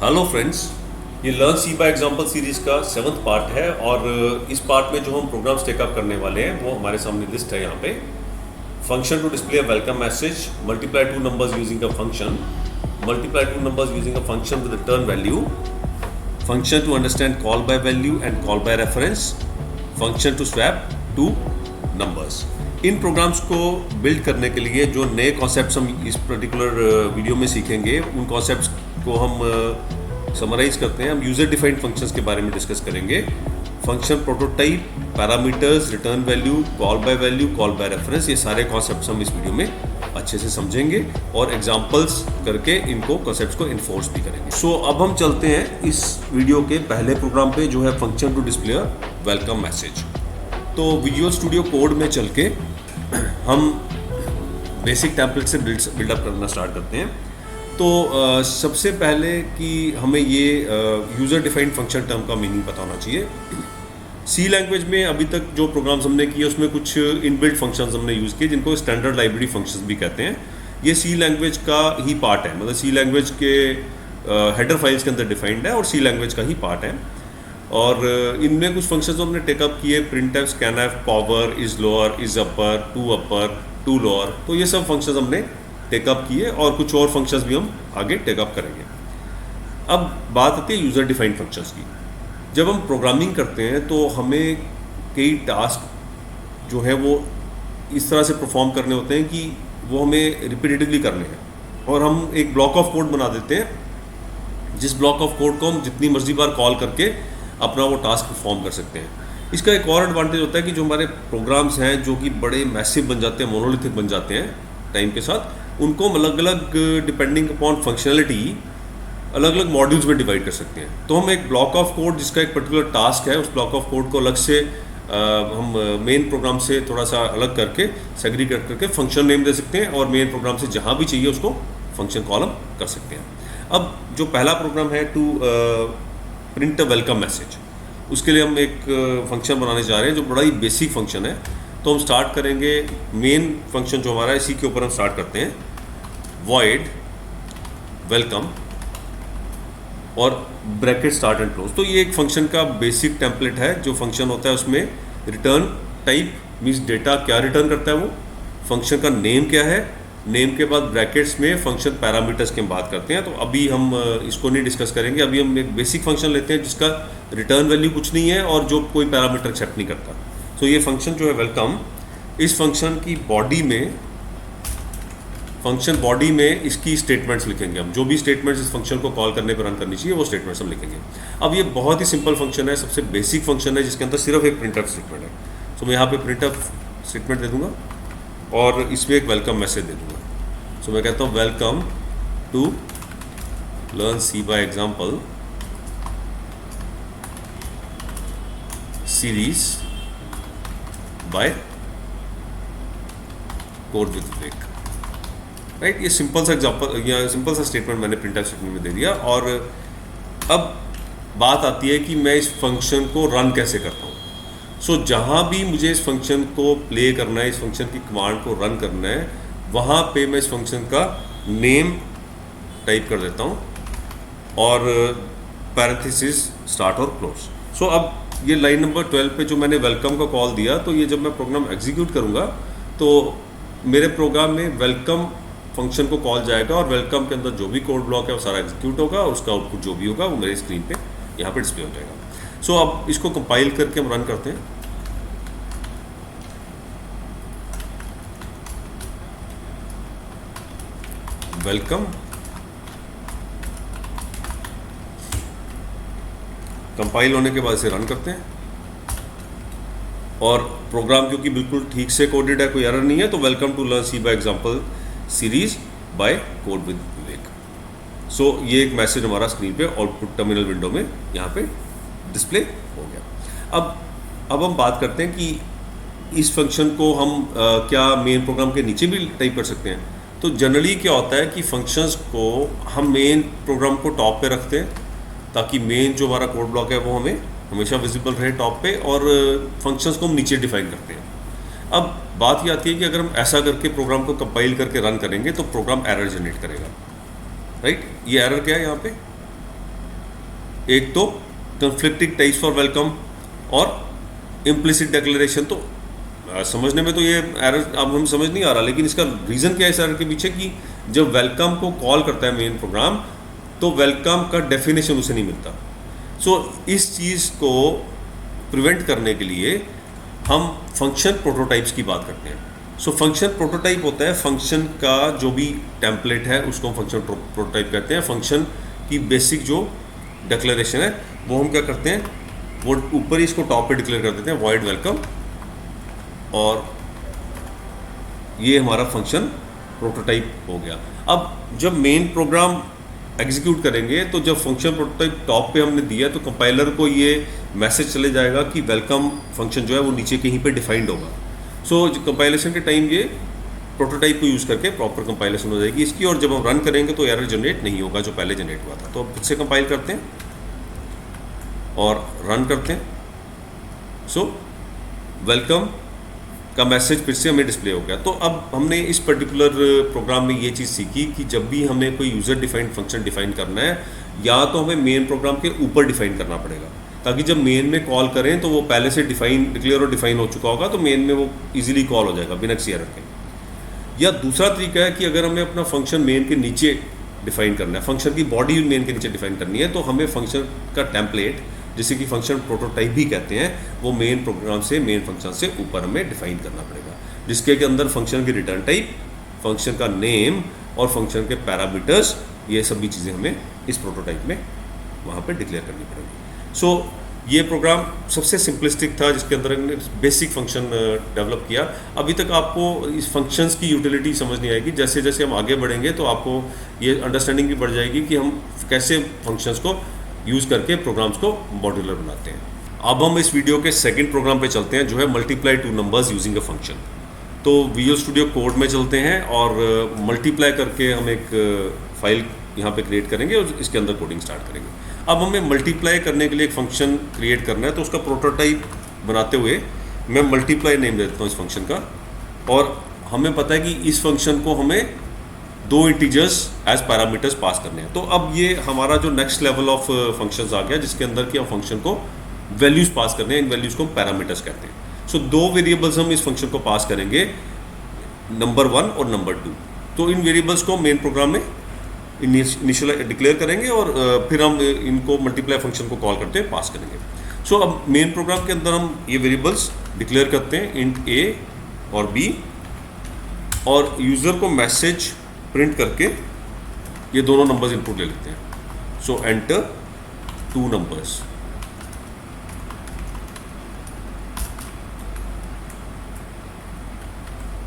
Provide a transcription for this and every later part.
Hello friends, ये learn C by example series का 7th part है और इस पार्ट में जो हम प्रोग्राम्स टेकअप करने वाले हैं वो हमारे सामने लिस्ट है यहाँ पे। Function to display a welcome message, multiply two numbers using a function, multiply two numbers using a function with return value, function to understand call by value and call by reference, function to swap two numbers. इन प्रोग्राम्स को build करने के लिए जो नए concepts हम इस पर्टिकुलर वीडियो में सीखेंगे उन कॉन्सेप्ट्स को हम समराइज करते हैं। हम यूजर डिफाइंड फंक्शंस के बारे में डिस्कस करेंगे। Function prototype, parameters, return value, call by value, call by reference, ये सारे कॉन्सेप्ट्स हम इस वीडियो में अच्छे से समझेंगे और एग्जांपल्स करके इनको कॉन्सेप्ट्स को इन्फोर्स भी करेंगे। सो अब हम चलते हैं इस वीडियो के पहले प्रोग्राम पे जो है function to display welcome message. तो विजुअल स्टूडियो कोड में चल के हम बेसिक टेम्पलेट से बिल्डअप करना स्टार्ट करते हैं। तो सबसे पहले कि हमें ये यूज़र डिफाइंड फंक्शन टर्म का मीनिंग पता होना चाहिए। सी लैंग्वेज में अभी तक जो प्रोग्राम्स हमने किए उसमें कुछ इनबिल्ट फंक्शंस हमने यूज़ किए जिनको स्टैंडर्ड लाइब्रेरी फंक्शंस भी कहते हैं। ये सी लैंग्वेज का ही पार्ट है, मतलब सी लैंग्वेज के हेडर फाइल्स के अंदर डिफाइंड है और सी लैंग्वेज का ही पार्ट है। और इनमें कुछ फंक्शंस हमने टेकअप किए, printf, scanf, power, is lower, is upper, to lower, तो ये सब फंक्शंस हमने टेकअप किए और कुछ और फंक्शंस भी हम आगे टेकअप करेंगे। अब बात आती है यूज़र डिफाइंड फंक्शंस की। जब हम प्रोग्रामिंग करते हैं तो हमें कई टास्क जो है वो इस तरह से परफॉर्म करने होते हैं कि वो हमें रिपीटेटिवली करने हैं और हम एक ब्लॉक ऑफ कोड बना देते हैं जिस ब्लॉक ऑफ कोड को हम जितनी मर्जी बार कॉल करके अपना वो टास्क परफॉर्म कर सकते हैं। इसका एक और एडवांटेज होता है कि जो हमारे प्रोग्राम्स हैं जो कि बड़े मैसिव बन जाते हैं, मोनोलिथिक बन जाते हैं टाइम के साथ, उनको हम अलग अलग डिपेंडिंग अपॉन फंक्शनलिटी अलग अलग मॉड्यूल्स में डिवाइड कर सकते हैं। तो हम एक ब्लॉक ऑफ कोड जिसका एक पर्टिकुलर टास्क है, उस ब्लॉक ऑफ कोड को अलग से हम मेन प्रोग्राम से थोड़ा सा अलग करके सेग्रीगेट करके फंक्शन नेम दे सकते हैं और मेन प्रोग्राम से जहाँ भी चाहिए उसको फंक्शन कॉल हम कर सकते हैं। अब जो पहला प्रोग्राम है to print a welcome message, उसके लिए हम एक फंक्शन बनाने जा रहे हैं जो बड़ा ही बेसिक फंक्शन है। तो हम स्टार्ट करेंगे, मेन फंक्शन जो हमारा है इसी के ऊपर हम स्टार्ट करते हैं, वॉइड वेलकम और ब्रैकेट स्टार्ट एंड क्लोज। तो ये एक फंक्शन का बेसिक टेम्पलेट है। जो फंक्शन होता है उसमें रिटर्न टाइप मीन्स डेटा क्या रिटर्न करता है, वो फंक्शन का नेम क्या है, नेम के बाद ब्रैकेट्स में फंक्शन पैरामीटर्स की हम बात करते हैं। तो अभी हम इसको नहीं डिस्कस करेंगे। अभी हम एक बेसिक फंक्शन लेते हैं जिसका रिटर्न वैल्यू कुछ नहीं है और जो कोई पैरामीटर एक्सेप्ट नहीं करता। तो ये फंक्शन जो है वेलकम, इस फंक्शन की बॉडी में, फंक्शन बॉडी में इसकी स्टेटमेंट्स लिखेंगे हम। जो भी स्टेटमेंट्स इस फंक्शन को कॉल करने पर रन करनी चाहिए वो स्टेटमेंट्स हम लिखेंगे। अब ये बहुत ही सिंपल फंक्शन है, सबसे बेसिक फंक्शन है जिसके अंदर सिर्फ एक प्रिंटफ स्टेटमेंट है। तो मैं यहाँ पे प्रिंटफ स्टेटमेंट दे दूँगा और इसमें एक वेलकम मैसेज दे दूँगा। सो मैं कहता हूँ welcome to learn C by example series by code with break, right. ये सिंपल सा एग्जांपल या सिंपल सा स्टेटमेंट मैंने प्रिंटफ स्टेटमेंट में दे दिया। और अब बात आती है कि मैं इस फंक्शन को रन कैसे करता हूँ। सो जहाँ भी मुझे इस फंक्शन को प्ले करना है, इस फंक्शन की कमांड को रन करना है, वहाँ पे मैं इस फंक्शन का नेम टाइप कर देता हूँ और पैरेंथेसिस स्टार्ट और क्लोज। सो अब ये लाइन नंबर 12 पे जो मैंने वेलकम का कॉल दिया, तो ये जब मैं प्रोग्राम एग्जीक्यूट करूँगा तो मेरे प्रोग्राम में वेलकम फंक्शन को कॉल जाएगा और वेलकम के अंदर जो भी कोड ब्लॉक है वो सारा एग्जीक्यूट होगा और उसका आउटपुट जो भी होगा वो मेरे स्क्रीन पे यहाँ पे डिस्प्ले हो जाएगा। सो अब इसको कंपाइल करके हम रन करते हैं। वेलकम कंपाइल होने के बाद इसे रन करते हैं और प्रोग्राम क्योंकि बिल्कुल ठीक से कोडेड है, कोई एरर नहीं है, तो welcome to learn C by example series by code with Vivek. So ये एक मैसेज हमारा स्क्रीन पे आउटपुट टर्मिनल विंडो में यहाँ पे डिस्प्ले हो गया। अब हम बात करते हैं कि इस फंक्शन को हम क्या मेन प्रोग्राम के नीचे भी टाइप कर सकते हैं। तो जनरली क्या होता है कि फंक्शंस को हम मेन प्रोग्राम को टॉप पे रखते हैं ताकि मेन जो हमारा कोड ब्लॉक है वो हमें हमेशा विजिबल रहे टॉप पे, और फंक्शंस को हम नीचे डिफाइन करते हैं। अब बात ये आती है कि अगर हम ऐसा करके प्रोग्राम को कंपाइल करके रन करेंगे तो प्रोग्राम एरर जनरेट करेगा, राइट। ये एरर क्या है यहाँ पे, एक तो कंफ्लिक्टिंग टाइप्स फॉर वेलकम और इम्प्लिसिट डिक्लेरेशन। तो समझने में तो ये एरर अब हम समझ नहीं आ रहा, लेकिन इसका रीज़न क्या है इस एरर के पीछे कि जब वेलकम को कॉल करता है मेन प्रोग्राम तो वेलकम का डेफिनेशन उसे नहीं मिलता। सो इस चीज़ को प्रिवेंट करने के लिए हम फंक्शन प्रोटोटाइप्स की बात करते हैं। सो फंक्शन प्रोटोटाइप होता है फंक्शन का जो भी टेम्पलेट है उसको हम फंक्शन प्रोटोटाइप कहते हैं। फंक्शन की बेसिक जो डिक्लेरेशन है वो हम क्या करते हैं, वो ऊपर ही इसको टॉप पे डिक्लेयर कर देते हैं वॉइड वेलकम, और ये हमारा फंक्शन प्रोटोटाइप हो गया। अब जब मेन प्रोग्राम एग्जीक्यूट करेंगे तो जब फंक्शन प्रोटोटाइप टॉप पे हमने दिया तो कंपाइलर को ये मैसेज चले जाएगा कि वेलकम फंक्शन जो है वो नीचे कहीं पे डिफाइंड होगा। सो कंपाइलेशन के टाइम ये प्रोटोटाइप को यूज़ करके प्रॉपर कंपाइलेशन हो जाएगी इसकी, और जब हम रन करेंगे तो एरर जनरेट नहीं होगा जो पहले जनरेट हुआ था। तो अब फिर से कंपाइल करते हैं और रन करते हैं। सो वेलकम का मैसेज फिर से हमें डिस्प्ले हो गया। तो अब हमने इस पर्टिकुलर प्रोग्राम में ये चीज़ सीखी कि जब भी हमें कोई यूज़र डिफाइंड फंक्शन डिफाइन करना है या तो हमें मेन प्रोग्राम के ऊपर डिफाइन करना पड़ेगा, ताकि जब मेन में कॉल करें तो वो पहले से डिक्लेयर और डिफाइन हो चुका होगा, तो मेन में वो इजीली कॉल हो जाएगा बिना किसी एरर के। या दूसरा तरीका है कि अगर हमें अपना फंक्शन मेन के नीचे डिफाइन करना है, फंक्शन की बॉडी मेन के नीचे डिफाइन करनी है, तो हमें फंक्शन का टेम्पलेट जिसे कि फंक्शन प्रोटोटाइप भी कहते हैं वो मेन प्रोग्राम से मेन फंक्शन से ऊपर हमें डिफाइन करना पड़ेगा, जिसके के अंदर फंक्शन की रिटर्न टाइप, फंक्शन का नेम और फंक्शन के पैरामीटर्स, ये सभी चीज़ें हमें इस प्रोटोटाइप में वहाँ पे डिक्लेयर करनी पड़ेगी। सो ये प्रोग्राम सबसे सिंपलिस्टिक था जिसके अंदर हमने बेसिक फंक्शन डेवलप किया। अभी तक आपको इस फंक्शंस की यूटिलिटी समझ नहीं आएगी, जैसे जैसे हम आगे बढ़ेंगे तो आपको ये अंडरस्टैंडिंग भी बढ़ जाएगी कि हम कैसे फंक्शंस को यूज़ करके प्रोग्राम्स को मॉड्यूलर बनाते हैं। अब हम इस वीडियो के सेकंड प्रोग्राम पे चलते हैं जो है multiply two numbers using a function. तो विजुअल स्टूडियो कोड में चलते हैं और मल्टीप्लाई करके हम एक फाइल यहाँ पे क्रिएट करेंगे और इसके अंदर कोडिंग स्टार्ट करेंगे। अब हमें मल्टीप्लाई करने के लिए एक फंक्शन क्रिएट करना है, तो उसका प्रोटोटाइप बनाते हुए मैं मल्टीप्लाई नेम दे देता हूँ इस फंक्शन का, और हमें पता है कि इस फंक्शन को हमें दो इंटीजर्स एज पैरामीटर्स पास करने हैं। तो अब ये हमारा जो नेक्स्ट लेवल ऑफ फंक्शंस आ गया जिसके अंदर कि हम फंक्शन को वैल्यूज़ पास करने हैं, इन वैल्यूज़ को हम पैरामीटर्स कहते हैं। सो दो वेरिएबल्स हम इस फंक्शन को पास करेंगे, नंबर 1 और नंबर 2। तो इन वेरिएबल्स को मेन प्रोग्राम में इनिशियल डिक्लेयर करेंगे और फिर हम इनको मल्टीप्लाई फंक्शन को कॉल करते हैं पास करेंगे। सो अब मेन प्रोग्राम के अंदर हम ये वेरिएबल्स डिक्लेयर करते हैं इंट ए और बी, और यूज़र को मैसेज प्रिंट करके ये दोनों नंबर्स इनपुट ले लेते हैं। सो एंटर 2 नंबर्स,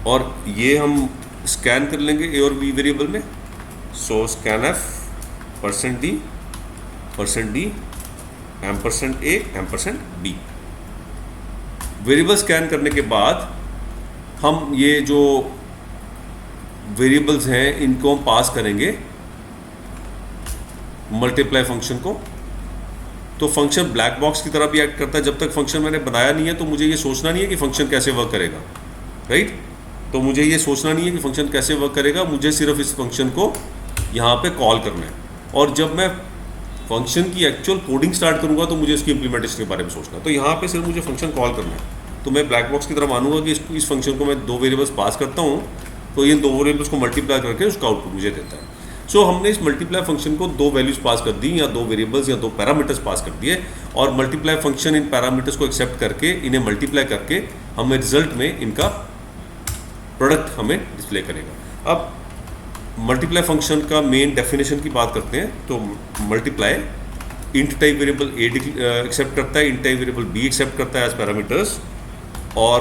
और ये हम स्कैन कर लेंगे ए और बी वेरिएबल में। So scan F %d %d %a %b। Variable scan करने के बाद हम ये जो वेरिएबल्स हैं इनको हम पास करेंगे मल्टीप्लाई फंक्शन को। तो फंक्शन ब्लैक बॉक्स की तरह भी एक्ट करता है। जब तक फंक्शन मैंने बनाया नहीं है तो मुझे ये सोचना नहीं है कि फंक्शन कैसे वर्क करेगा, राइट। तो मुझे ये सोचना नहीं है कि फंक्शन कैसे वर्क करेगा, मुझे सिर्फ इस फंक्शन को यहाँ पे कॉल करना है। और जब मैं फंक्शन की एक्चुअल कोडिंग स्टार्ट करूँगा तो मुझे इसकी इम्प्लीमेंटेशन के बारे में सोचना है। तो यहाँ पे सिर्फ मुझे फंक्शन कॉल करना है, तो मैं ब्लैक बॉक्स की तरह मानूंगा कि इस फंक्शन को मैं दो वेरिएबल्स पास करता हूँ, तो ये दो वेरिएबल्स को मल्टीप्लाई करके उसका आउटपुट मुझे देता है। सो हमने इस मल्टीप्लाई फंक्शन को दो वैल्यूज़ पास कर दी, या दो वेरिएबल्स या दो पैरामीटर्स पास कर दिए, और मल्टीप्लाई फंक्शन इन पैरामीटर्स को एक्सेप्ट करके इन्हें मल्टीप्लाई करके हमें रिजल्ट में इनका प्रोडक्ट हमें डिस्प्ले करेगा। अब मल्टीप्लाई फंक्शन का मेन डेफिनेशन की बात करते हैं। तो multiply int type variable A accept करता है, int type variable B accept करता है एज पैरामीटर्स, और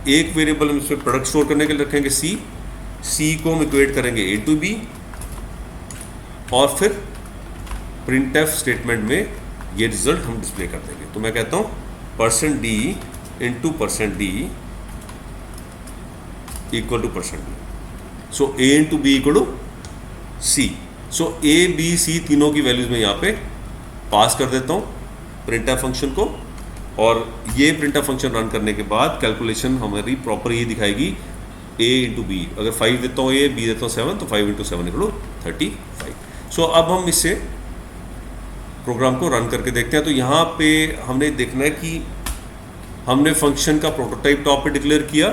एक वेरिएबल हम इसमें प्रोडक्ट स्टोर करने के लिए रखेंगे सी को हम इक्वेट करेंगे ए टू बी, और फिर प्रिंट एफ स्टेटमेंट में ये रिजल्ट हम डिस्प्ले कर देंगे। तो मैं कहता हूँ %d into %d equal to %d। So a into B equal to C. So a b c तीनों की वैल्यूज में यहाँ पे पास कर देता हूँ प्रिंट एफ फंक्शन को, और ये प्रिंट एफ फंक्शन रन करने के बाद कैलकुलेशन हमारी प्रॉपर ये दिखाएगी a इंटू बी। अगर 5 देता हूँ a, b देता हूँ 7, तो 5 इंटू 7 इक्वल टू 35। सो अब हम इससे प्रोग्राम को रन करके देखते हैं। तो यहाँ पे हमने देखना है कि हमने फंक्शन का प्रोटोटाइप टॉप पे डिक्लेयर किया,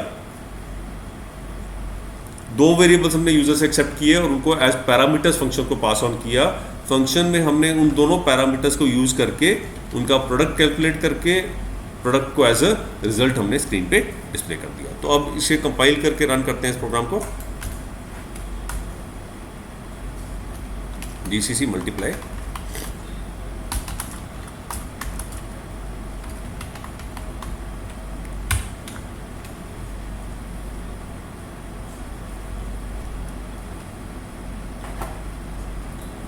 दो वेरिएबल्स हमने यूजर से एक्सेप्ट किए और उनको एज पैरामीटर्स फंक्शन को पास ऑन किया। फंक्शन में हमने उन दोनों पैरामीटर्स को यूज करके उनका प्रोडक्ट कैलकुलेट करके प्रोडक्ट को एज अ रिजल्ट हमने स्क्रीन पे डिस्प्ले कर दिया। तो अब इसे कंपाइल करके रन करते हैं इस प्रोग्राम को। GCC multiply,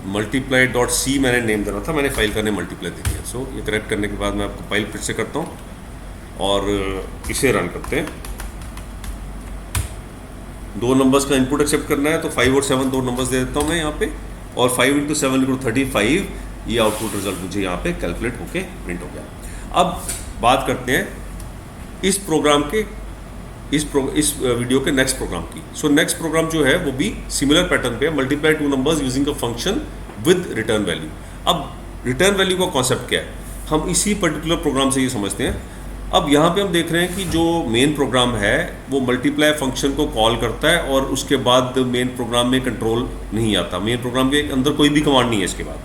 multiply dot C मैंने नेम देना था, मैंने फाइल का नेम मल्टीप्लाई दे दिया। सो ये करेक्ट करने के बाद मैं आपको फाइल फिर से करता हूँ और इसे रन करते हैं। दो नंबर्स का इनपुट एक्सेप्ट करना है, तो 5 और 7 दो नंबर्स दे देता हूँ मैं यहाँ पे, और 5 × 7 = 35 ये आउटपुट रिजल्ट मुझे यहाँ पे कैलकुलेट होके प्रिंट हो गया। अब बात करते हैं इस प्रोग्राम के इस वीडियो के नेक्स्ट प्रोग्राम की। सो नेक्स्ट प्रोग्राम जो है वो भी सिमिलर पैटर्न पे है, multiply 2 numbers using a function with return value. अब रिटर्न वैल्यू का कॉन्सेप्ट क्या है, हम इसी पर्टिकुलर प्रोग्राम से ये समझते हैं। अब यहाँ पे हम देख रहे हैं कि जो मेन प्रोग्राम है वो मल्टीप्लाई फंक्शन को कॉल करता है और उसके बाद मेन प्रोग्राम में कंट्रोल नहीं आता, मेन प्रोग्राम के अंदर कोई भी कमांड नहीं है इसके बाद।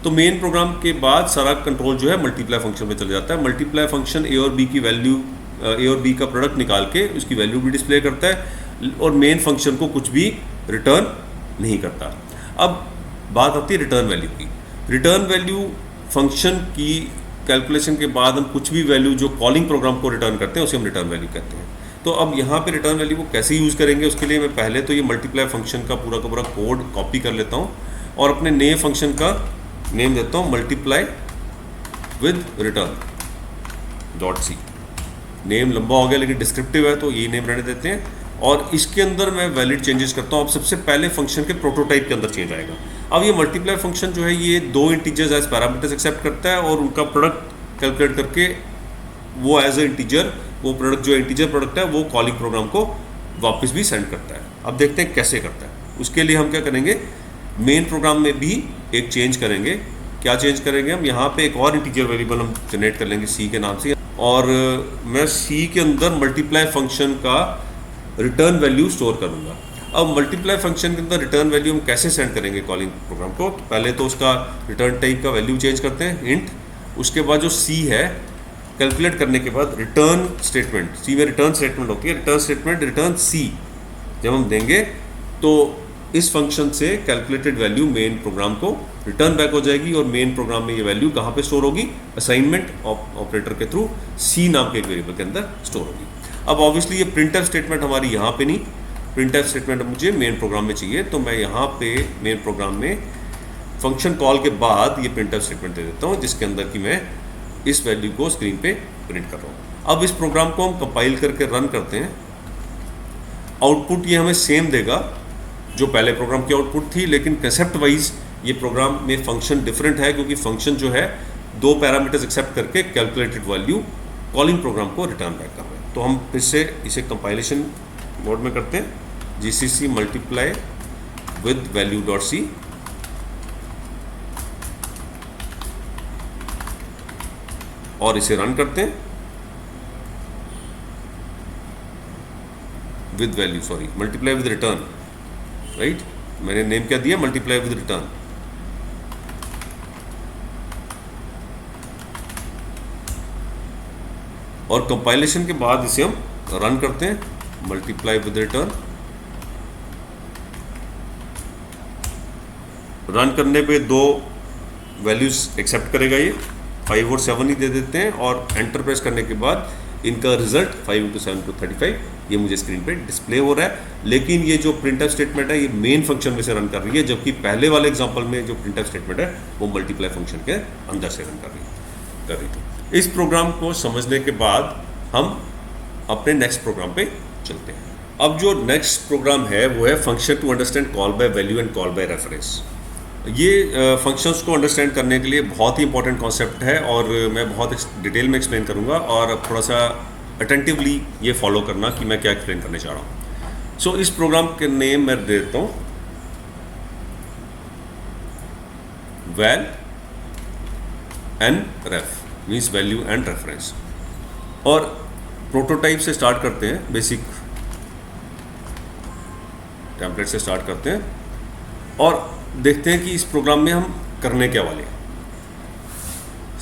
तो मेन प्रोग्राम के बाद सारा कंट्रोल जो है मल्टीप्लाई फंक्शन में चले जाता है। मल्टीप्लाई फंक्शन ए और बी की वैल्यू, ए और बी का प्रोडक्ट निकाल के उसकी वैल्यू भी डिस्प्ले करता है और मेन फंक्शन को कुछ भी रिटर्न नहीं करता। अब बात आती है रिटर्न वैल्यू की। रिटर्न वैल्यू फंक्शन की कैलकुलेशन के बाद हम कुछ भी वैल्यू जो कॉलिंग प्रोग्राम को रिटर्न करते हैं उसे हम रिटर्न वैल्यू कहते हैं। तो अब यहाँ पे रिटर्न वैल्यू को कैसे यूज़ करेंगे, उसके लिए मैं पहले तो ये मल्टीप्लाई फंक्शन का पूरा कोड कॉपी कर लेता हूँ और अपने नए फंक्शन का नेम देता हूँ multiply with return dot C. Name लंबा हो गया लेकिन डिस्क्रिप्टिव है तो ये नेम रहने देते हैं, और इसके अंदर मैं वैलिड चेंजेस करता हूँ। अब सबसे पहले फंक्शन के प्रोटोटाइप के अंदर चेंज आएगा। अब ये मल्टीप्लाई फंक्शन जो है ये दो इंटीजर्स एज पैरामीटर्स एक्सेप्ट करता है और उनका प्रोडक्ट कैलकुलेट करके वो एज ए इंटीजर, वो प्रोडक्ट जो इंटीजर प्रोडक्ट है वो कॉलिंग प्रोग्राम को वापस भी सेंड करता है। अब देखते हैं कैसे करता है। उसके लिए हम क्या करेंगे, मेन प्रोग्राम में भी एक चेंज करेंगे। क्या चेंज करेंगे, हम यहाँ पे एक और इंटीजर वेरिएबल हम जनरेट कर लेंगे सी के नाम से, और मैं सी के अंदर मल्टीप्लाई फंक्शन का रिटर्न वैल्यू स्टोर करूँगा। अब मल्टीप्लाई फंक्शन के अंदर रिटर्न वैल्यू हम कैसे सेंड करेंगे कॉलिंग प्रोग्राम को, पहले तो उसका रिटर्न टाइप का वैल्यू चेंज करते हैं इंट। उसके बाद जो सी है कैलकुलेट करने के बाद रिटर्न स्टेटमेंट, सी में रिटर्न स्टेटमेंट होती है, रिटर्न स्टेटमेंट रिटर्न सी जब हम देंगे तो इस फंक्शन से कैलकुलेटेड वैल्यू मेन प्रोग्राम को रिटर्न बैक हो जाएगी और मेन प्रोग्राम में ये वैल्यू कहाँ पे स्टोर होगी, असाइनमेंट ऑपरेटर के थ्रू सी नाम के एक वेरिएबल के अंदर स्टोर होगी। अब ऑब्वियसली ये प्रिंटफ स्टेटमेंट हमारी यहाँ पे नहीं, प्रिंटफ स्टेटमेंट मुझे मेन प्रोग्राम में चाहिए, तो मैं यहाँ पे मेन प्रोग्राम में फंक्शन कॉल के बाद ये प्रिंटफ स्टेटमेंट दे देता हूँ जिसके अंदर कि मैं इस वैल्यू को स्क्रीन पे प्रिंट कर रहा हूँ। अब इस प्रोग्राम को हम कंपाइल करके रन करते हैं। आउटपुट ये हमें सेम देगा जो पहले प्रोग्राम की आउटपुट थी, लेकिन कंसेप्ट वाइज ये प्रोग्राम में फंक्शन डिफरेंट है क्योंकि फंक्शन जो है दो पैरामीटर्स एक्सेप्ट करके कैलकुलेटेड वैल्यू कॉलिंग प्रोग्राम को रिटर्न बैक कर रहे हैं। तो हम फिर से इसे कंपाइलेशन मोड में करते हैं, GCC multiply with value dot C, और इसे रन करते हैं with value, sorry multiply with return, right, मैंने नेम क्या दिया, मल्टीप्लाई विद रिटर्न। और कंपाइलेशन के बाद इसे हम रन करते हैं, मल्टीप्लाई विद रिटर्न। रन करने पे दो वैल्यूज एक्सेप्ट करेगा ये, 5 और 7 ही दे देते हैं, और एंटर प्रेस करने के बाद इनका रिजल्ट 5 × 7 = 35 ये मुझे स्क्रीन पे डिस्प्ले हो रहा है। लेकिन ये जो प्रिंटफ स्टेटमेंट है ये मेन फंक्शन में से रन कर रही है, जबकि पहले वाले एग्जांपल में जो प्रिंटफ स्टेटमेंट है वो मल्टीप्लाई फंक्शन के अंदर से रन कर रही थी। इस प्रोग्राम को समझने के बाद हम अपने नेक्स्ट प्रोग्राम पे चलते हैं। अब जो नेक्स्ट प्रोग्राम है वो है function to understand call by value and call by reference. ये फंक्शंस को अंडरस्टैंड करने के लिए बहुत ही इंपॉर्टेंट कॉन्सेप्ट है और मैं बहुत डिटेल में एक्सप्लेन करूँगा, और थोड़ा सा अटेंटिवली ये फॉलो करना कि मैं क्या एक्सप्लेन करने चाह रहा हूँ। सो इस प्रोग्राम के नेम मैं दे देता हूँ val n ref means value and reference. और प्रोटोटाइप से स्टार्ट करते हैं, बेसिक टेम्पलेट से स्टार्ट करते हैं और देखते हैं कि इस प्रोग्राम में हम करने क्या वाले हैं।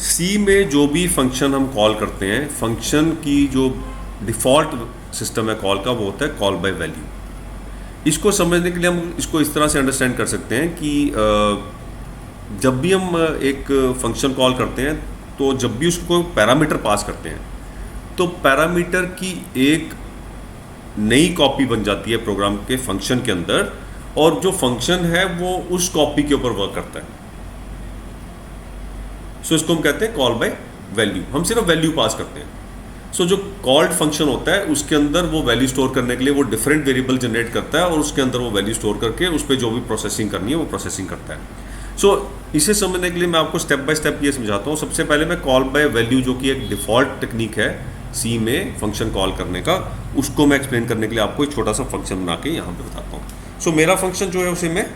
सी में जो भी फंक्शन हम कॉल करते हैं, फंक्शन की जो डिफ़ॉल्ट सिस्टम है कॉल का वो होता है कॉल बाय वैल्यू। इसको समझने के लिए हम इसको इस तरह से अंडरस्टैंड कर सकते हैं कि जब भी हम एक फंक्शन कॉल करते हैं तो जब भी उसको पैरामीटर पास करते हैं तो पैरामीटर की एक नई कॉपी बन जाती है प्रोग्राम के फंक्शन के अंदर, और जो फंक्शन है वो उस कॉपी के ऊपर वर्क करता है। सो इसको हम कहते हैं कॉल बाय वैल्यू। हम सिर्फ वैल्यू पास करते हैं। सो जो कॉल्ड फंक्शन होता है उसके अंदर वो वैल्यू स्टोर करने के लिए वो डिफरेंट वेरिएबल जनरेट करता है और उसके अंदर वो वैल्यू स्टोर करके उस पर जो भी प्रोसेसिंग करनी है वो प्रोसेसिंग करता है। सो इसे समझने के लिए मैं आपको स्टेप बाय स्टेप ये समझाता हूँ। सबसे पहले मैं कॉल बाय वैल्यू जो कि एक डिफ़ॉल्ट टेक्निक है सी में फंक्शन कॉल करने का, उसको मैं एक्सप्लेन करने के लिए आपको एक छोटा सा फंक्शन बना के यहाँ पे बताता हूँ। सो मेरा फंक्शन जो है उसे मैं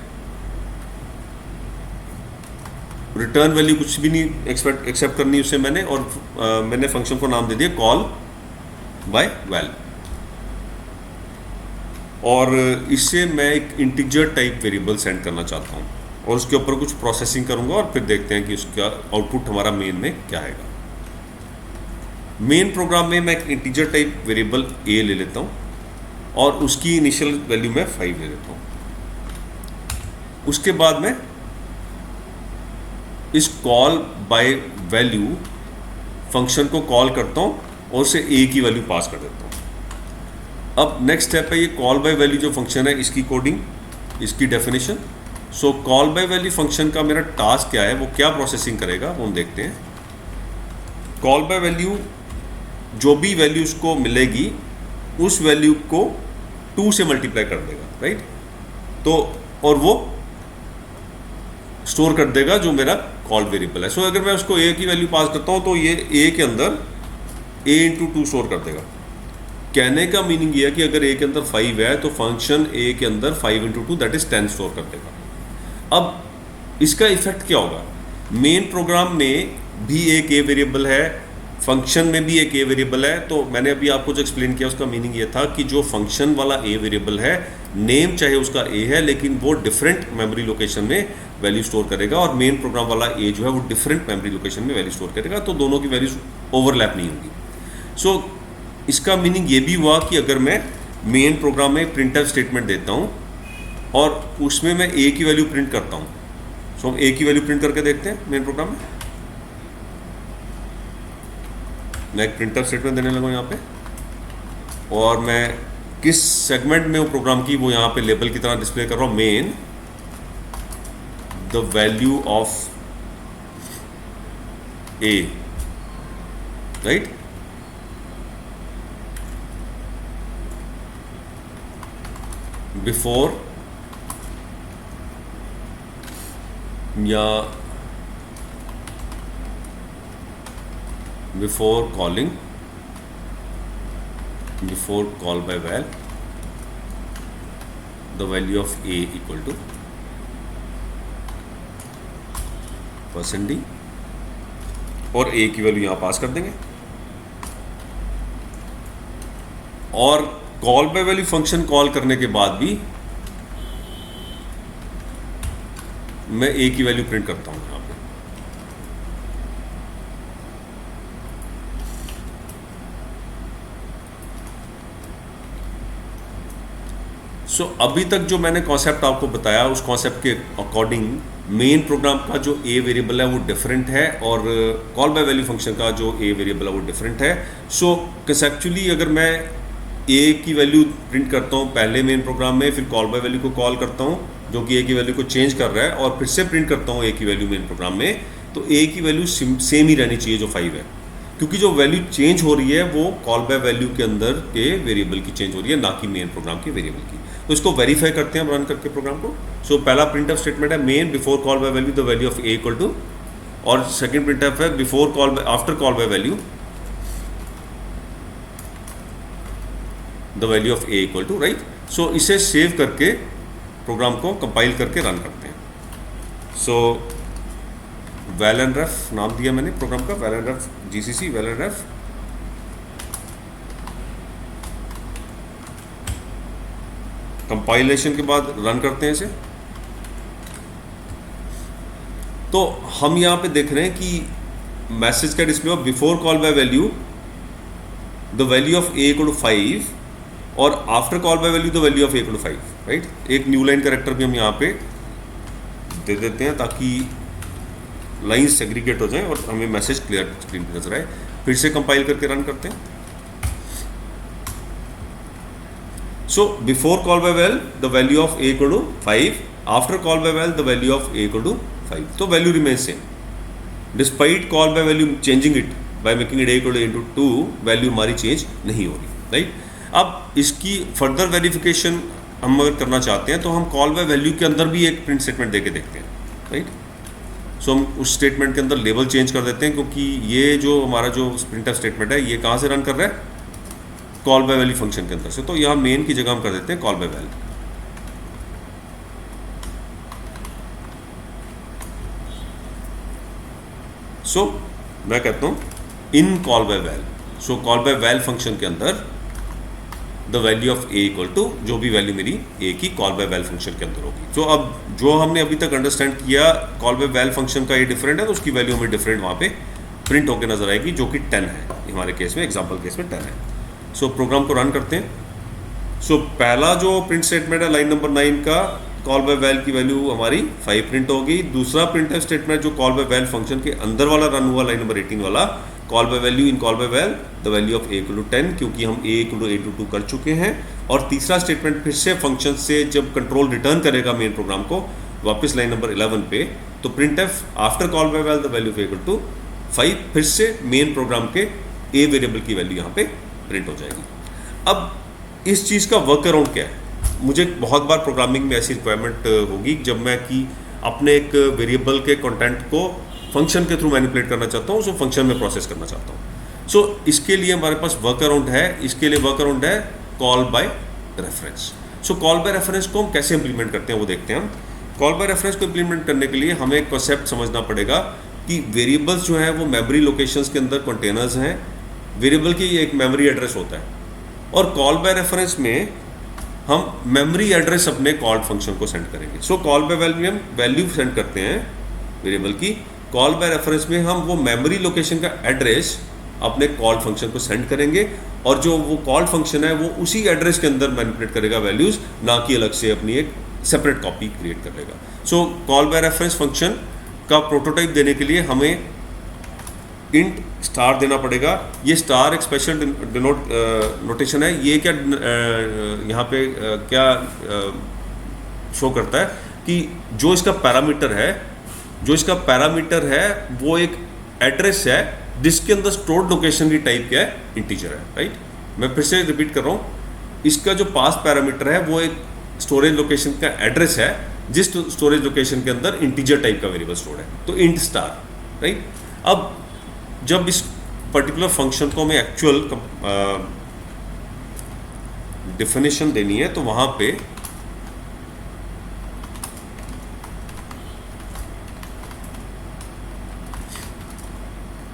रिटर्न वैल्यू कुछ भी नहीं एक्सेप्ट करनी उसे मैंने, और मैंने फंक्शन को नाम दे दिया कॉल बाय वैल, और इससे मैं एक इंटीजर टाइप वेरिएबल सेंड करना चाहता हूँ और उसके ऊपर कुछ प्रोसेसिंग करूँगा और फिर देखते हैं कि उसका आउटपुट हमारा मेन में क्या आएगा। मेन प्रोग्राम में मैं एक इंटीजर टाइप वेरिएबल ए ले लेता हूँ और उसकी इनिशियल वैल्यू मैं 5 ले लेता हूँ। उसके बाद मैं इस कॉल बाय वैल्यू फंक्शन को कॉल करता हूँ और उसे ए की वैल्यू पास कर देता हूँ। अब नेक्स्ट स्टेप है ये कॉल बाय वैल्यू जो फंक्शन है इसकी कोडिंग, इसकी definition. So call by value function का मेरा टास्क क्या है, वो क्या प्रोसेसिंग करेगा वो हम देखते हैं। कॉल बाय वैल्यू जो भी वैल्यू उसको मिलेगी उस वैल्यू को 2 से मल्टीप्लाई कर देगा, राइट। तो और वो स्टोर कर देगा जो मेरा कॉल वेरिएबल है। सो अगर मैं उसको ए की वैल्यू पास करता हूँ तो ये ए के अंदर a इंटू 2 स्टोर कर देगा। कहने का मीनिंग ये है कि अगर a के अंदर 5 है तो फंक्शन a के अंदर 5 इंटू 2 दैट इज 10 स्टोर कर देगा। अब इसका इफेक्ट क्या होगा, मेन प्रोग्राम में भी एक a वेरिएबल है, फंक्शन में भी एक a वेरिएबल है। तो मैंने अभी आपको जो एक्सप्लेन किया उसका मीनिंग ये था कि जो फंक्शन वाला a वेरिएबल है, नेम चाहे उसका a है लेकिन वो डिफरेंट मेमोरी लोकेशन में वैल्यू स्टोर करेगा, और मेन प्रोग्राम वाला a जो है वो डिफरेंट मेमोरी लोकेशन में वैल्यू स्टोर करेगा। तो दोनों की वैल्यूज ओवरलैप नहीं होगी। सो इसका मीनिंग ये भी हुआ कि अगर मैं मेन प्रोग्राम में प्रिंटफ स्टेटमेंट देता हूँ और उसमें मैं a की वैल्यू प्रिंट करता हूँ, सो हम a की वैल्यू प्रिंट करके देखते हैं मेन प्रोग्राम में। मैं एक प्रिंटफ स्टेटमेंट देने लगा यहाँ पे, और मैं किस सेगमेंट में वो प्रोग्राम की वो यहाँ पे लेबल की तरह डिस्प्ले कर रहा हूँ, main the value of a, right. Before या before calling, before call by val the value of a equal to %d, और a की वैल्यू यहाँ पास कर देंगे। और call by value function call करने के बाद भी मैं a की वैल्यू प्रिंट करता हूँ यहाँ पे। सो अभी तक जो मैंने कॉन्सेप्ट आपको बताया उस कॉन्सेप्ट के अकॉर्डिंग मेन प्रोग्राम का जो a वेरिएबल है वो डिफरेंट है और कॉल बाय वैल्यू फंक्शन का जो a वेरिएबल है वो डिफरेंट है। सो कंसेप्चुअली अगर मैं a की वैल्यू प्रिंट करता हूँ पहले मेन प्रोग्राम में, फिर कॉल बाय वैल्यू को कॉल करता हूँ जो कि a की वैल्यू को चेंज कर रहा है, और फिर से प्रिंट करता हूँ a की वैल्यू मेन प्रोग्राम में, तो a की वैल्यू सेम ही रहनी चाहिए जो 5 है, क्योंकि जो वैल्यू चेंज हो रही है वो कॉल बाय वैल्यू के अंदर के वेरिएबल की चेंज हो रही है, ना कि मेन प्रोग्राम के वेरिएबल की। तो इसको वेरीफाई करते हैं हम रन करके प्रोग्राम को। सो पहला प्रिंटफ स्टेटमेंट है main before call by value the value of a equal to, और सेकंड प्रिंटफ है before call by after call by value the value of a equal to, right. So इसे save करके programme को compile करके run करते हैं। सो well and रेफ नाम दिया मैंने प्रोग्राम का, val and ref GCC val and ref. Compilation के बाद रन करते हैं इसे। तो हम यहाँ पे देख रहे हैं कि मैसेज का display of before call by value the value of A equal to 5 और after call by value the value of A equal to 5, right. एक न्यू लाइन कैरेक्टर भी हम यहाँ पे दे देते हैं ताकि लाइन सेग्रीगेट हो जाए और हमें मैसेज क्लियर स्क्रीन पर नजर आए। फिर से कंपाइल करके रन करते हैं। So before call by val the value of A equal to 5, after call by val the value of A equal to 5, तो value remain same despite call by value changing it by making it A equal to into 2, value हमारी change नहीं हो रही, right. अब इसकी further verification हम अगर करना चाहते हैं तो हम कॉल बाय वैल्यू के अंदर भी एक प्रिंट स्टेटमेंट देके देखते हैं, राइट। सो हम उस स्टेटमेंट के अंदर लेबल चेंज कर देते हैं क्योंकि ये जो हमारा जो प्रिंटफ स्टेटमेंट है ये कहाँ से रन कर रहा है, कॉल बाय वैल्यू फंक्शन के अंदर से। तो यहाँ मेन की जगह हम कर देते हैं कॉल बाय वैल्यू। सो मैं कहता हूँ in call by val, so call by val function के अंदर the value of A equal to जो भी वैल्यू मेरी ए की कॉल बाय वैल फंक्शन के अंदर होगी। तो अब जो हमने अभी तक अंडरस्टैंड किया कॉल बाय वैल फंक्शन का ये डिफरेंट है, तो उसकी वैल्यू हमें डिफरेंट वहाँ पे प्रिंट होकर नजर आएगी जो कि 10 है हमारे केस में, एग्जाम्पल केस में 10 है। सो प्रोग्राम को रन करते हैं। सो पहला जो प्रिंट स्टेटमेंट है लाइन नंबर 9 का, कॉल बाय वैल की वैल्यू हमारी 5 प्रिंट होगी। दूसरा प्रिंट स्टेटमेंट जो कॉल बाय वैल फंक्शन के अंदर वाला रन हुआ लाइन नंबर 18 वाला, call by value in call by val the value of A equal to 10, क्योंकि हम A equal to A to 2 कर चुके हैं। और तीसरा स्टेटमेंट फिर से फंक्शन से जब कंट्रोल रिटर्न करेगा मेन प्रोग्राम को वापस लाइन नंबर 11 पे, तो printf after call by val the value of A equal to 5 फिर से मेन प्रोग्राम के ए वेरिएबल की वैल्यू यहाँ पे प्रिंट हो जाएगी। अब इस चीज़ का वर्क अराउंड क्या है, मुझे बहुत बार प्रोग्रामिंग में ऐसी रिक्वायरमेंट होगी जब मैं कि अपने एक वेरिएबल के कंटेंट को फंक्शन के थ्रू मैनिपुलेट करना चाहता हूँ, सो फंक्शन में प्रोसेस करना चाहता हूँ। सो इसके लिए हमारे पास वर्क अराउंड है, इसके लिए वर्क अराउंड है call by reference. So call by reference को हम कैसे इंप्लीमेंट करते हैं वो देखते हैं हम। कॉल बाय रेफरेंस को इंप्लीमेंट करने के लिए हमें एक कॉन्सेप्ट समझना पड़ेगा कि वेरिएबल्स जो हैं वो मेमोरी लोकेशंस के अंदर कंटेनर्स हैं। वेरिएबल की एक मेमोरी एड्रेस होता है और कॉल बाय रेफरेंस में हम मेमोरी एड्रेस अपने कॉल फंक्शन को सेंड करेंगे। सो कॉल बाय वैल्यू में हम वैल्यू सेंड करते हैं वेरिएबल की, कॉल बाय रेफरेंस में हम वो मेमोरी लोकेशन का एड्रेस अपने कॉल फंक्शन को सेंड करेंगे और जो वो कॉल फंक्शन है वो उसी एड्रेस के अंदर मैनिपुलेट करेगा वैल्यूज, ना कि अलग से अपनी एक सेपरेट कॉपी क्रिएट करेगा। सो कॉल बाय रेफरेंस फंक्शन का प्रोटोटाइप देने के लिए हमें इंट स्टार देना पड़ेगा। ये स्टार एक स्पेशल नोटेशन है। ये क्या यहाँ पे क्या शो करता है कि जो इसका पैरामीटर है वो एक एड्रेस है जिसके अंदर स्टोर्ड लोकेशन की टाइप क्या है, इंटीजर है, राइट। मैं फिर से रिपीट कर रहा हूँ, इसका जो पास पैरामीटर है वो एक स्टोरेज लोकेशन का एड्रेस है जिस स्टोरेज लोकेशन के अंदर इंटीजर टाइप का वेरिएबल स्टोर है, तो इंट स्टार, राइट। अब जब इस पर्टिकुलर फंक्शन को हमें एक्चुअल डेफिनेशन देनी है तो वहां पे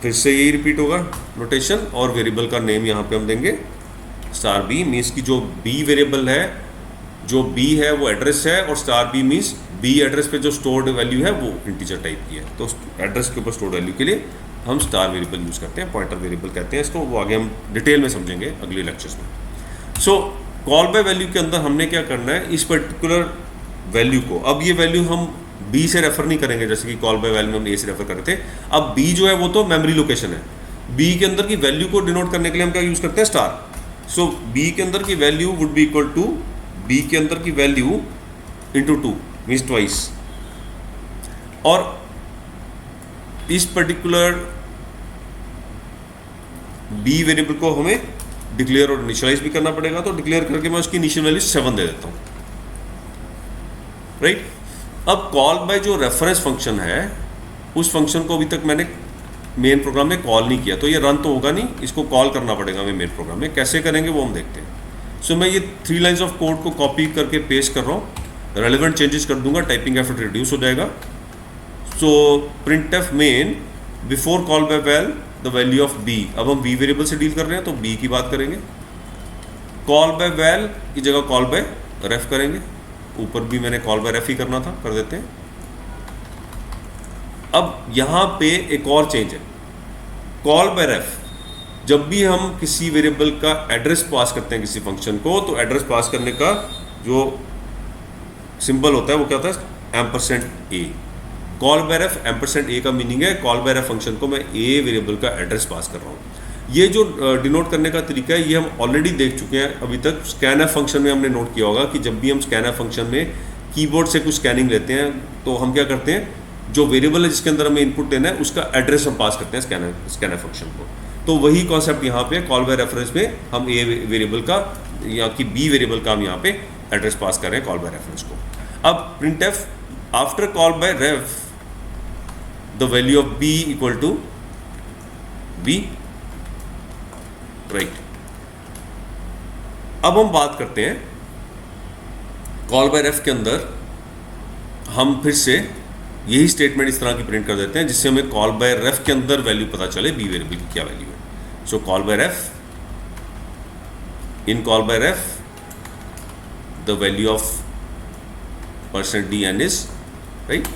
फिर से यही रिपीट होगा नोटेशन, और वेरिएबल का नेम यहाँ पे हम देंगे स्टार बी। मीन्स की जो बी वेरिएबल है, जो बी है वो एड्रेस है, और star B means B address पे जो स्टोर्ड वैल्यू है वो इंटीजर टाइप की है। तो एड्रेस के ऊपर स्टोर्ड वैल्यू के लिए हम स्टार वेरिएबल यूज़ करते हैं, पॉइंटर वेरिएबल कहते हैं इसको, वो आगे हम डिटेल में समझेंगे अगले लेक्चर्स में। सो कॉल बाय वैल्यू के अंदर हमने क्या करना है, इस पर्टिकुलर वैल्यू को, अब ये वैल्यू हम बी से रेफर नहीं करेंगे जैसे कि कॉल बाय वैल्यू में हम ए से रेफर कर रहे थे। अब बी जो है वो तो मेमोरी लोकेशन है, बी के अंदर की वैल्यू को डिनोट करने के लिए हम क्या यूज़ करते हैं, स्टार। सो बी के अंदर की value would be equal to B के अंदर की वैल्यू इंटू 2 मीन्स ट्वाइस। और इस पर्टिकुलर बी वेरिएबल को हमें डिक्लेयर और इनिशियलाइज भी करना पड़ेगा, तो डिक्लेयर करके मैं उसकी इनिशियल वैल्यू 7 दे देता हूँ, राइट। अब कॉल बाय जो रेफरेंस फंक्शन है उस फंक्शन को अभी तक मैंने मेन प्रोग्राम में कॉल नहीं किया, तो ये रन तो होगा नहीं, इसको कॉल करना पड़ेगा हमें मेन प्रोग्राम में। कैसे करेंगे वो हम देखते हैं। सो मैं ये 3 लाइन्स ऑफ कोड को कॉपी करके पेस्ट कर रहा हूँ, रेलेवेंट चेंजेस कर दूंगा, टाइपिंग एफर्ट रिड्यूस हो जाएगा। So printf main before call by val the value of b, अब हम b वेरिएबल से डील कर रहे हैं तो b की बात करेंगे, कॉल बाय वैल की जगह कॉल बाय रेफ करेंगे, ऊपर भी मैंने कॉल बाय रेफ ही करना था, कर देते हैं। अब यहाँ पे एक और चेंज है, कॉल बाय रेफ जब भी हम किसी वेरिएबल का एड्रेस पास करते हैं किसी फंक्शन को, तो एड्रेस पास करने का जो सिंबल होता है वो क्या होता है, %a। Call by ref %a का मीनिंग है कॉल बाय रेफ फंक्शन को मैं a वेरिएबल का एड्रेस पास कर रहा हूँ। ये जो डिनोट करने का तरीका है ये हम ऑलरेडी देख चुके हैं अभी तक। स्कैनएफ फंक्शन में हमने नोट किया होगा कि जब भी हम स्कैनएफ फंक्शन में कीबोर्ड से कुछ स्कैनिंग लेते हैं तो हम क्या करते हैं, जो वेरिएबल है जिसके अंदर हमें इनपुट देना है उसका एड्रेस हम पास करते हैं स्कैनएफ फंक्शन को। तो वही कॉन्सेप्ट यहाँ पे कॉल बाय रेफरेंस में हम a वेरिएबल का या कि b वेरिएबल का हम यहाँ पे एड्रेस पास कर रहे हैं कॉल बाय रेफरेंस को। अब printf after call by ref the value of b equal to b, right. अब हम बात करते हैं कॉल बाय रेफ के अंदर हम फिर से यही स्टेटमेंट इस तरह की प्रिंट कर देते हैं जिससे हमें कॉल बाय रेफ के अंदर वैल्यू पता चले बी वेरिएबल की क्या वैल्यू है। So call by ref, in call by ref the value of %dn is, right.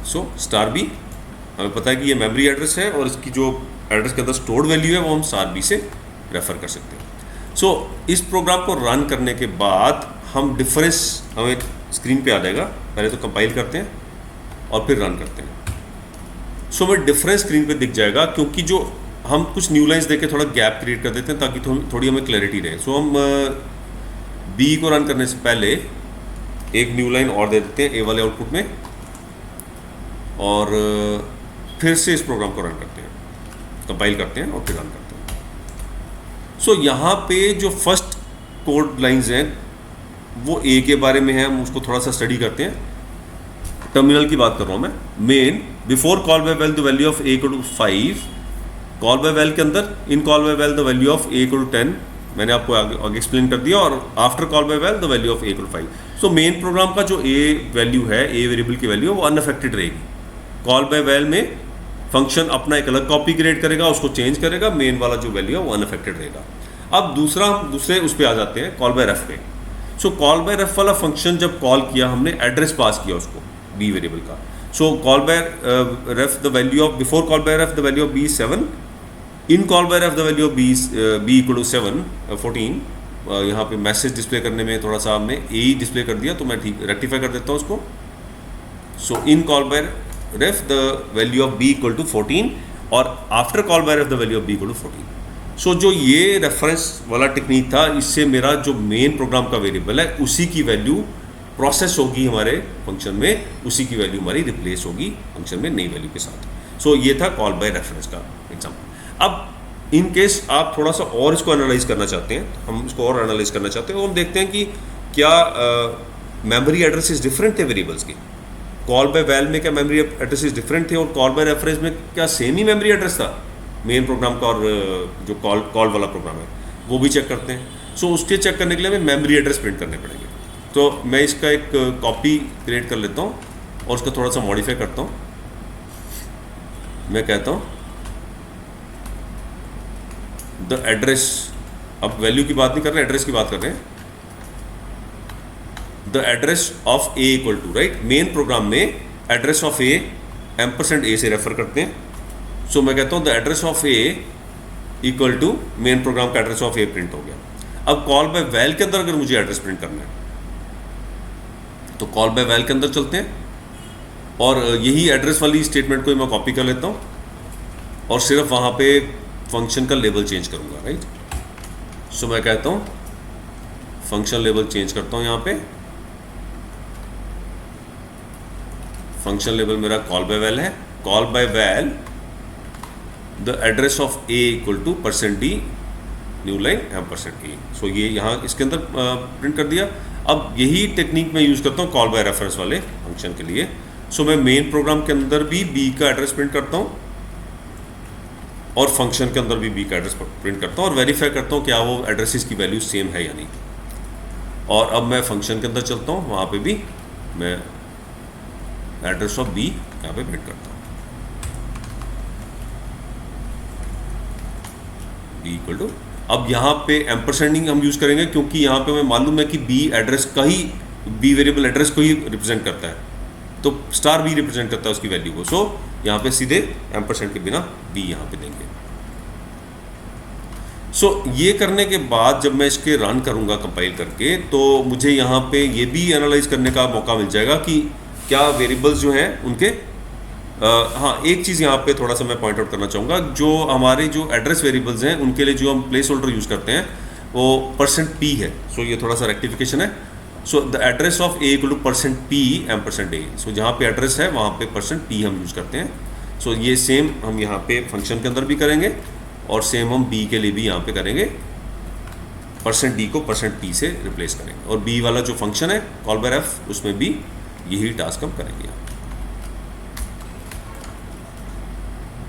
So star B, हमें पता है कि ये मेमोरी एड्रेस है और इसकी जो एड्रेस के अंदर स्टोर्ड वैल्यू है वो हम स्टार बी से रेफर कर सकते हैं। सो इस प्रोग्राम को रन करने के बाद हम डिफरेंस हमें स्क्रीन पे आ जाएगा, पहले तो कंपाइल करते हैं और फिर रन करते हैं। सो हमें डिफरेंस स्क्रीन पे दिख जाएगा क्योंकि जो हम कुछ न्यू लाइंस देके थोड़ा गैप क्रिएट कर देते हैं ताकि थोड़ी हमें क्लैरिटी रहे। सो हम बी को रन करने से पहले एक न्यू लाइन और दे देते हैं ए वाले आउटपुट में और फिर से इस प्रोग्राम को रन करते हैं, कंपाइल करते हैं और फिर रन करते हैं। सो यहाँ पे जो फर्स्ट कोड लाइंस हैं वो ए के बारे में है, हम उसको थोड़ा सा स्टडी करते हैं। टर्मिनल की बात कर रहा हूँ मैं। Main before call by val the value of A equal to 5, call by val के अंदर in call by val the value of A equal to 10, मैंने आपको आगे एक्सप्लेन कर दिया, और after call by val the value of A equal to 5। So main program का जो ए वैल्यू है, ए वेरिएबल की वैल्यू है वो अनअफेक्टेड रहेगी। कॉल बाय वैल में फंक्शन अपना एक अलग कॉपी क्रिएट करेगा, उसको चेंज करेगा, मेन वाला जो वैल्यू है वो अनअफेक्टेड रहेगा। अब दूसरे उस पर आ जाते हैं कॉल बाय रेफ पे। सो कॉल बाय रेफ वाला फंक्शन जब कॉल किया हमने, एड्रेस पास किया उसको बी वेरिएबल का। So call by ref the value of before call by ref the value of b 7, in call by ref the value of B equal to 14। यहाँ पे message display करने में थोड़ा सा हमने ए ही डिस्प्ले कर दिया, तो मैं ठीक रेक्टिफाई कर देता हूँ उसको। So in call by ref the value of B equal to 14 और after call by ref the value of B equal to 14। So जो ये रेफरेंस वाला टेक्निक था, इससे मेरा जो मेन प्रोग्राम का वेरिएबल है उसी की वैल्यू प्रोसेस होगी हमारे फंक्शन में, उसी की वैल्यू हमारी रिप्लेस होगी फंक्शन में नई वैल्यू के साथ। सो ये था कॉल बाय रेफरेंस का एग्जाम्पल। अब इन केस आप थोड़ा सा और इसको एनालाइज करना चाहते हैं, हम इसको और एनालाइज करना चाहते हैं, और हम देखते हैं कि क्या मेमोरी एड्रेसेस डिफरेंट थे वेरिएबल्स के। कॉल बाय वैल में क्या मेमोरी एड्रेसेस डिफरेंट थे और कॉल बाय रेफरेंस में क्या सेम ही मेमोरी एड्रेस था मेन प्रोग्राम का, और जो कॉल वाला प्रोग्राम है वो भी चेक करते हैं। सो उसके चेक करने के लिए हमें मेमोरी एड्रेस प्रिंट करने पड़ेंगे। तो मैं इसका एक कॉपी क्रिएट कर लेता हूँ और उसका थोड़ा सा मॉडिफाई करता हूँ। मैं कहता हूँ द एड्रेस, अब वैल्यू की बात नहीं कर रहे, एड्रेस की बात कर रहे हैं। The address of A equal to, right, main program में एड्रेस ऑफ ए %a से रेफर करते हैं। सो मैं कहता हूँ the address of A equal to main program का एड्रेस ऑफ ए प्रिंट हो गया। अब कॉल बाय वैल के अंदर अगर मुझे एड्रेस प्रिंट करना है तो कॉल बाय वैल के अंदर चलते हैं और यही एड्रेस वाली स्टेटमेंट को मैं कॉपी कर लेता हूँ और सिर्फ वहाँ पे फंक्शन का लेबल चेंज करूँगा, राइट। सो मैं कहता हूँ फंक्शन लेबल चेंज करता हूँ। यहाँ पे फंक्शन लेबल मेरा कॉल बाय वैल है। Call by val the address of A equal to %d new line %a। So ये यहाँ इसके अंदर प्रिंट कर दिया। अब यही टेक्निक मैं यूज़ करता हूँ कॉल बाय रेफरेंस वाले फंक्शन के लिए। सो मैं मेन प्रोग्राम के अंदर भी b का एड्रेस प्रिंट करता हूँ और फंक्शन के अंदर भी b का एड्रेस प्रिंट करता हूँ और वेरीफाई करता हूँ क्या वो एड्रेसेस की वैल्यू सेम है या नहीं। और अब मैं फंक्शन के अंदर चलता हूँ, वहाँ पे भी मैं एड्रेस ऑफ बी यहाँ पे प्रिंट करता हूँ, बी इक्वल टू, अब यहाँ पे एम्परसेंडिंग हम यूज़ करेंगे क्योंकि यहाँ पे हमें मालूम है कि बी एड्रेस का ही, बी वेरिएबल एड्रेस को ही रिप्रेजेंट करता है, तो स्टार बी रिप्रेजेंट करता है उसकी वैल्यू को। सो यहाँ पे सीधे एम्परसेंड के बिना बी यहाँ पे देंगे। सो ये करने के बाद जब मैं इसके रन करूँगा कंपाइल करके, तो मुझे यहाँ पे ये भी एनालाइज करने का मौका मिल जाएगा कि क्या वेरिएबल्स जो हैं उनके हाँ, एक चीज़ यहाँ पे थोड़ा सा मैं पॉइंट आउट करना चाहूँगा, जो हमारे जो एड्रेस वेरिएबल्स हैं उनके लिए जो हम प्लेस होल्डर यूज़ करते हैं वो %p है। सो ये थोड़ा सा रेक्टिफिकेशन है। So the address of A equal to %p %a। So जहाँ पे एड्रेस है वहाँ पे %p हम यूज़ करते हैं। सो ये सेम हम यहाँ पे फंक्शन के अंदर भी करेंगे और सेम हम b के लिए भी यहाँ पे करेंगे, %d को %p से रिप्लेस करेंगे, और b वाला जो फंक्शन है कॉल बाय रेफ उसमें भी यही टास्क हम करेंगे।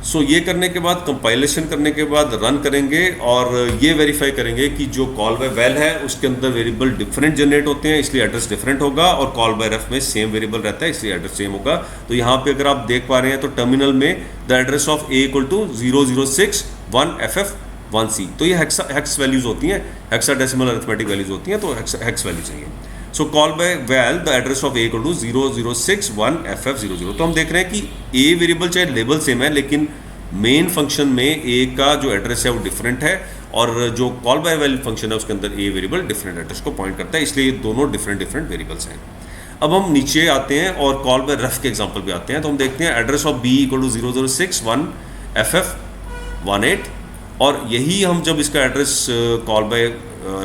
सो ये करने के बाद, कंपाइलेशन करने के बाद रन करेंगे और ये वेरीफाई करेंगे कि जो कॉल बाय वैल है उसके अंदर वेरिएबल डिफरेंट जनरेट होते हैं, इसलिए एड्रेस डिफरेंट होगा, और कॉल बाय रेफ में सेम वेरिएबल रहता है इसलिए एड्रेस सेम होगा। तो यहाँ पे अगर आप देख पा रहे हैं तो टर्मिनल में the address of A equal to 0061FF1C, तो ये हेक्स वैल्यूज होती हैं, हेक्साडेसिमल अरिथमेटिक वैल्यूज होती हैं, तो हेक्स वैल्यू चाहिए। So call by val the address of A equal to 0061FF00। तो हम देख रहे हैं कि ए वेरिएबल चाहे लेबल सेम है लेकिन मेन फंक्शन में ए का जो एड्रेस है वो डिफरेंट है, और जो कॉल बाय वैल फंक्शन है उसके अंदर ए वेरिएबल डिफरेंट एड्रेस को पॉइंट करता है, इसलिए ये दोनों डिफरेंट वेरिएबल्स हैं। अब हम नीचे आते हैं और कॉल बाय रेफ के एग्जांपल पे आते हैं। तो हम देखते हैं address of B equal to 0061FF18, और यही हम जब इसका address call by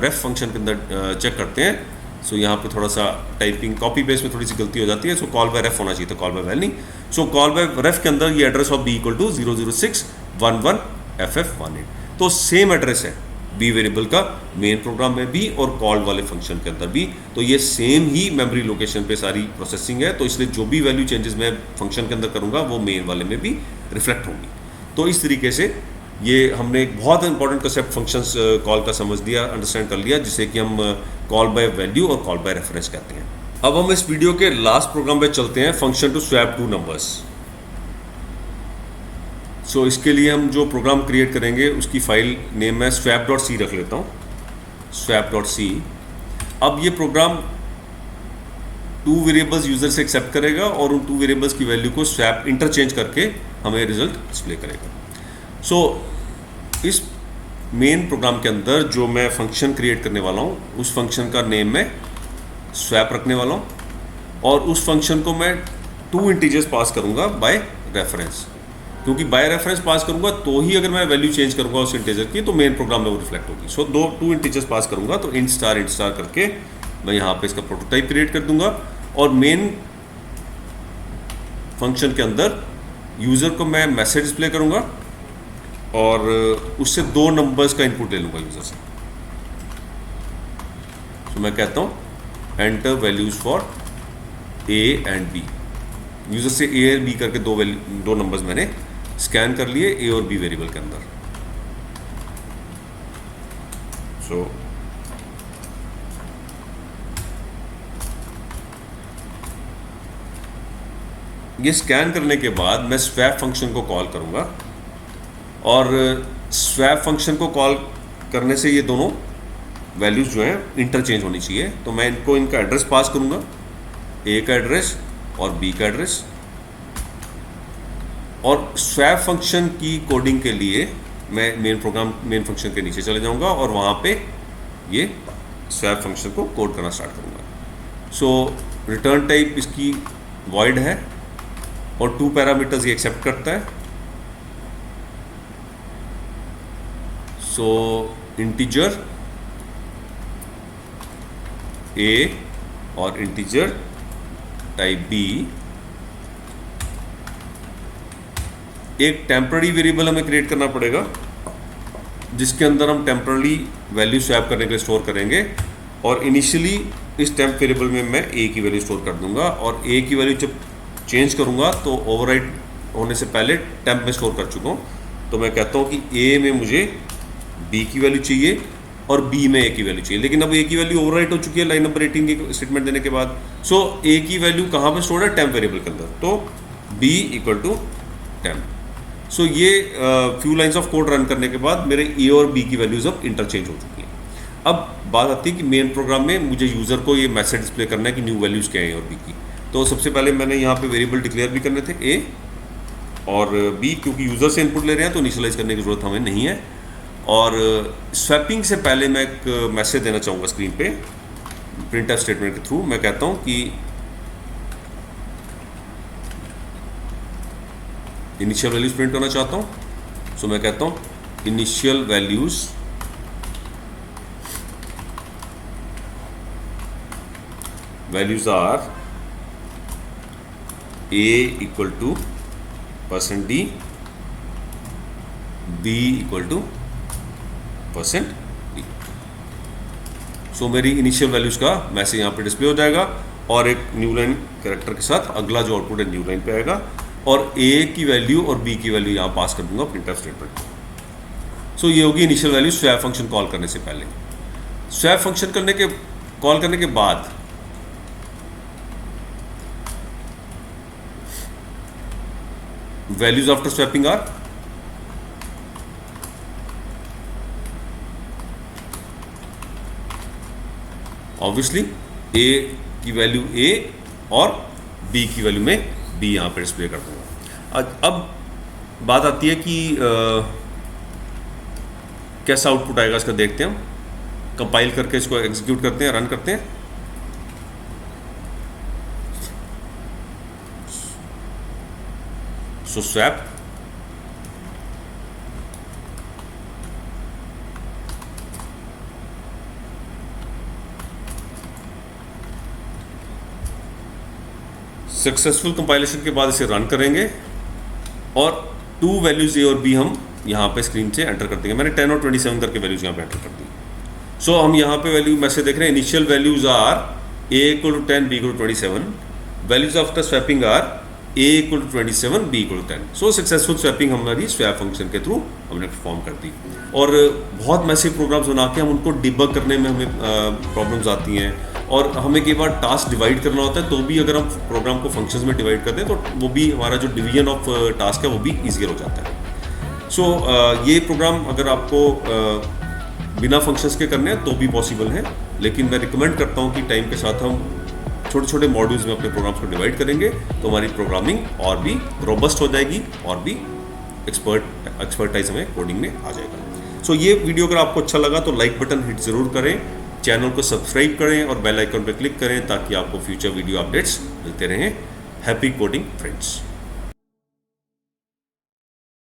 ref function के अंदर चेक करते हैं, सो यहाँ पे थोड़ा सा टाइपिंग कॉपी पेस्ट में थोड़ी सी गलती हो जाती है। सो कॉल बाय रेफ होना चाहिए, तो कॉल बाय वैल नहीं। सो कॉल बाय रेफ के अंदर ये address of B equal to 00611FF18, तो सेम एड्रेस है बी वेरिएबल का मेन प्रोग्राम में भी और कॉल वाले फंक्शन के अंदर भी, तो ये सेम ही मेमोरी लोकेशन पे सारी प्रोसेसिंग है, तो इसलिए जो भी वैल्यू चेंजेस मैं फंक्शन के अंदर करूँगा वो मेन वाले में भी रिफ्लेक्ट होंगी। तो इस तरीके से ये हमने एक बहुत इंपॉर्टेंट कंसेप्ट फंक्शंस कॉल का समझ लिया, अंडरस्टैंड कर लिया, जिसे कि हम कॉल बाय वैल्यू और कॉल बाय रेफरेंस कहते हैं। अब हम इस वीडियो के लास्ट प्रोग्राम पे चलते हैं, function to swap two numbers. So इसके लिए हम जो प्रोग्राम क्रिएट करेंगे उसकी फाइल नेम मैं swap.c रख लेता हूँ, swap.c। अब ये प्रोग्राम 2 वेरिएबल्स यूज़र से एक्सेप्ट करेगा और उन 2 वेरिएबल्स की वैल्यू को स्वैप इंटरचेंज करके हमें रिजल्ट डिस्प्ले करेगा। सो इस मेन प्रोग्राम के अंदर जो मैं फंक्शन क्रिएट करने वाला हूँ उस फंक्शन का नेम मैं स्वैप रखने वाला हूँ, और उस फंक्शन को मैं 2 इंटीजर्स पास करूँगा बाय रेफरेंस, क्योंकि बाय रेफरेंस पास करूँगा तो ही अगर मैं वैल्यू चेंज करूँगा उस इंटीजर की तो मेन प्रोग्राम में वो रिफ्लेक्ट होगी। सो 2 इंटीजर्स पास करूँगा, तो इंट स्टार करके मैं यहाँ पे इसका प्रोटोटाइप क्रिएट कर दूंगा, और मेन फंक्शन के अंदर यूज़र को मैं मैसेज डिस्प्ले करूँगा और उससे 2 नंबर्स का इनपुट ले लूँगा यूज़र से। तो मैं कहता हूँ enter values for A and B. User से ए और बी करके 2 नंबर्स मैंने स्कैन कर लिए ए और बी वेरिएबल के अंदर। सो ये स्कैन करने के बाद मैं स्वैप फंक्शन को कॉल करूँगा, और स्वैप फंक्शन को कॉल करने से ये दोनों वैल्यूज़ जो हैं इंटरचेंज होनी चाहिए। तो मैं इनका एड्रेस पास करूँगा, ए का एड्रेस और बी का एड्रेस, और स्वैप फंक्शन की कोडिंग के लिए मैं मेन फंक्शन के नीचे चले जाऊँगा और वहाँ पे ये स्वैप फंक्शन को कोड करना स्टार्ट करूँगा। सो रिटर्न टाइप इसकी वॉइड है और 2 पैरामीटर्स ये एक्सेप्ट करता है। सो इंटीजर ए और इंटीजर टाइप बी। एक टेम्पररी वेरिएबल हमें क्रिएट करना पड़ेगा जिसके अंदर हम टेम्पररी वैल्यू स्वैप करने के लिए स्टोर करेंगे, और इनिशियली इस टेम्प वेरिएबल में मैं ए की वैल्यू स्टोर कर दूंगा, और ए की वैल्यू जब चेंज करूंगा तो ओवरराइट होने से पहले टेम्प में स्टोर कर चुका हूँ। तो मैं कहता हूँ कि ए में मुझे बी की वैल्यू चाहिए और बी में ए की वैल्यू चाहिए, लेकिन अब ए की वैल्यू ओवरराइट हो चुकी है लाइन नंबर 18 की स्टेटमेंट देने के बाद। सो ए की वैल्यू कहाँ पे स्टोर्ड है, टेम्प वेरिएबल के अंदर, तो बी इक्वल टू टेम्प। सो ये few lines of code run करने के बाद मेरे ए और बी की वैल्यूज अब इंटरचेंज हो चुकी हैं। अब बात आती है कि मेन प्रोग्राम में मुझे यूज़र को ये मैसेज डिस्प्ले करना है कि न्यू वैल्यूज़ क्या है और बी की। तो सबसे पहले मैंने यहाँ पे वेरिएबल डिक्लेयर भी करने थे ए और बी, क्योंकि यूज़र से इनपुट ले रहे हैं तो इनिशियलाइज करने की ज़रूरत हमें नहीं है। और स्वैपिंग से पहले मैं एक मैसेज देना चाहूँगा स्क्रीन पे प्रिंटफ स्टेटमेंट के थ्रू। मैं कहता हूँ कि इनिशियल वैल्यूज प्रिंट करना चाहता हूँ। सो मैं कहता हूँ initial values are A equal to %d, b equal to %d। So मेरी इनिशियल वैल्यूज का मैसेज यहाँ पे डिस्प्ले हो जाएगा और एक न्यू लाइन कैरेक्टर के साथ अगला जो आउटपुट है न्यू लाइन पे आएगा, और ए की वैल्यू और बी की वैल्यू यहाँ पास कर दूंगा प्रिंटफ स्टेटमेंट। सो ये होगी initial value swap function call करने से पहले। स्वैप फंक्शन कॉल करने के बाद values after swapping are obviously a की वैल्यू ए और बी की वैल्यू में बी यहाँ पे डिस्प्ले कर दूंगा। अब बात आती है कि कैसा आउटपुट आएगा इसका, देखते हैं हम। कंपाइल करके इसको एग्जीक्यूट करते हैं, रन करते हैं। सो स्वैप सक्सेसफुल कंपाइलेशन के बाद इसे रन करेंगे और टू वैल्यूज ए और बी हम यहाँ पे स्क्रीन से एंटर कर देंगे। मैंने 10 और 27 करके वैल्यूज यहाँ पे एंटर कर दी। सो हम यहाँ पे वैल्यू मैसेज देख रहे हैं, initial values are A equal to 10, B equal to 27। Values after swapping are A equal to 27, B equal to 10। So successful swapping हमारी स्वैप फंक्शन के थ्रू हमने परफॉर्म कर दी। और बहुत मैसिव प्रोग्राम्स बना के हम उनको डिबग करने में हमें प्रॉब्लम्स आती हैं, और हमें कई बार टास्क डिवाइड करना होता है, तो भी अगर हम प्रोग्राम को फंक्शंस में डिवाइड कर दें तो वो भी हमारा जो डिवीजन ऑफ टास्क है वो भी ईजियर हो जाता है। सो ये प्रोग्राम अगर आपको बिना फंक्शंस के करने हैं तो भी पॉसिबल है, लेकिन मैं रिकमेंड करता हूँ कि टाइम के साथ हम छोटे छोटे मॉड्यूल्स में अपने प्रोग्राम्स को डिवाइड करेंगे तो हमारी प्रोग्रामिंग और भी रोबस्ट हो जाएगी और भी एक्सपर्टाइज हमें कोडिंग में आ जाएगा। सो ये वीडियो अगर आपको अच्छा लगा तो लाइक बटन हिट ज़रूर करें, चैनल को सब्सक्राइब करें और बेल आइकन पर क्लिक करें ताकि आपको फ्यूचर वीडियो अपडेट्स मिलते रहें। Happy coding friends.